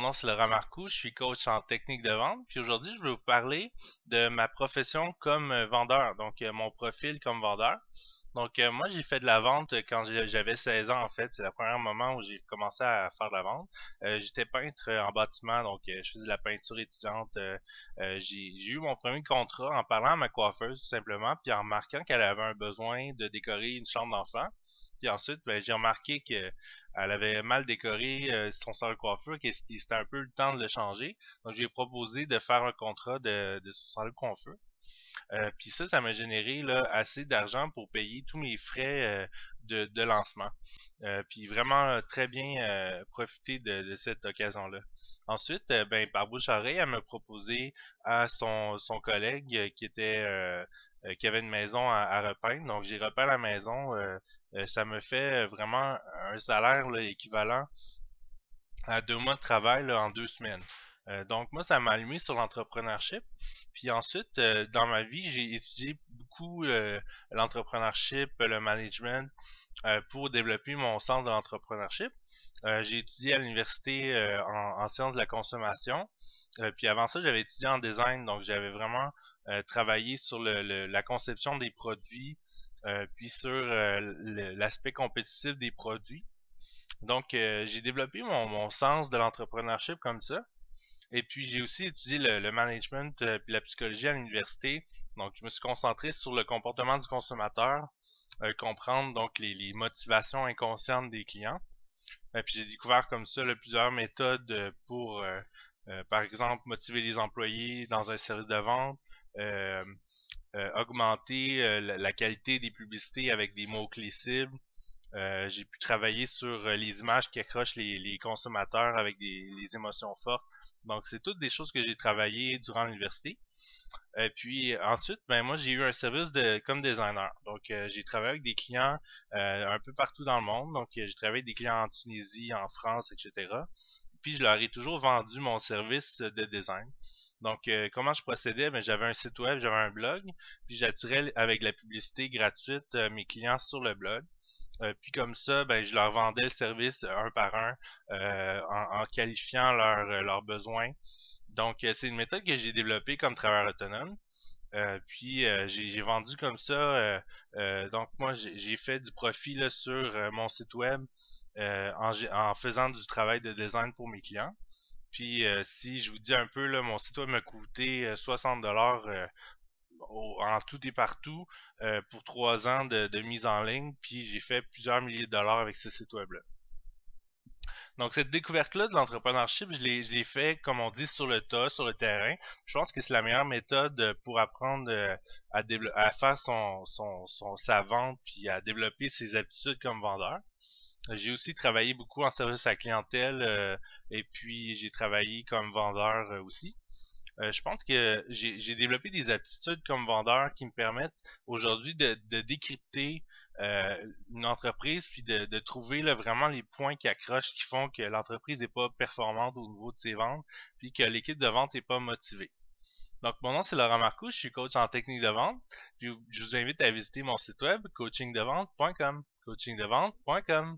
nom c'est Laurent Marcoux, je suis coach en technique de vente. Puis aujourd'hui, je vais vous parler de ma profession comme vendeur, donc mon profil comme vendeur. Donc moi, j'ai fait de la vente quand j'avais 16 ans en fait. C'est le premier moment où j'ai commencé à faire de la vente. J'étais peintre en bâtiment, donc je faisais de la peinture étudiante. J'ai eu mon premier contrat en parlant à ma coiffeuse tout simplement, puis en remarquant qu'elle avait un besoin de décorer une chambre d'enfant. Puis ensuite, ben, j'ai remarqué que elle avait mal décoré son salon de coiffure, que c'était un peu le temps de le changer. Donc, j'ai proposé de faire un contrat de son salon de coiffure. Puis ça m'a généré là, assez d'argent pour payer tous mes frais de lancement. Puis vraiment très bien profiter de cette occasion-là. Ensuite, ben, par bouche-oreille, elle m'a proposé à son collègue qui avait une maison à repeindre. Donc, j'ai repeint la maison. Ça me fait vraiment un salaire là, équivalent à 2 mois de travail là, en 2 semaines. Donc moi, ça m'a allumé sur l'entrepreneurship. Puis ensuite, dans ma vie, j'ai étudié beaucoup l'entrepreneurship, le management pour développer mon sens de l'entrepreneurship. J'ai étudié à l'université en sciences de la consommation. Puis avant ça, j'avais étudié en design, donc j'avais vraiment travaillé sur la conception des produits, puis sur l'aspect compétitif des produits. Donc, j'ai développé mon sens de l'entrepreneurship comme ça. Et puis, j'ai aussi étudié le management puis la psychologie à l'université. Donc, je me suis concentré sur le comportement du consommateur, comprendre donc les motivations inconscientes des clients. Puis, j'ai découvert comme ça là, plusieurs méthodes pour, par exemple, motiver les employés dans un service de vente, euh, augmenter la qualité des publicités avec des mots-clés cibles. J'ai pu travailler sur les images qui accrochent les consommateurs avec les émotions fortes. Donc, c'est toutes des choses que j'ai travaillé durant l'université. Puis ensuite, ben moi j'ai eu un service comme designer. Donc j'ai travaillé avec des clients un peu partout dans le monde. Donc j'ai travaillé avec des clients en Tunisie, en France, etc. Puis je leur ai toujours vendu mon service de design. Donc comment je procédais? Ben, j'avais un site web, j'avais un blog, puis j'attirais avec la publicité gratuite mes clients sur le blog. Puis comme ça, ben, je leur vendais le service un par un en qualifiant leurs besoins. Donc, c'est une méthode que j'ai développée comme travailleur autonome. Puis j'ai vendu comme ça. Donc moi j'ai fait du profit là, sur mon site web en faisant du travail de design pour mes clients. Puis si je vous dis un peu là, mon site web m'a coûté 60$ en tout et partout pour 3 ans de mise en ligne. Puis j'ai fait plusieurs milliers de dollars avec ce site web là. Donc, cette découverte-là de l'entrepreneurship, je l'ai fait, comme on dit, sur le tas, sur le terrain. Je pense que c'est la meilleure méthode pour apprendre à faire sa vente puis à développer ses aptitudes comme vendeur. J'ai aussi travaillé beaucoup en service à la clientèle et puis j'ai travaillé comme vendeur aussi. Je pense que j'ai développé des aptitudes comme vendeur qui me permettent aujourd'hui de décrypter une entreprise puis de trouver là, vraiment les points qui accrochent, qui font que l'entreprise n'est pas performante au niveau de ses ventes puis que l'équipe de vente n'est pas motivée. Donc, mon nom, c'est Laurent Marcoux, je suis coach en technique de vente. Puis, je vous invite à visiter mon site web coachingdevente.com. Coachingdevente.com.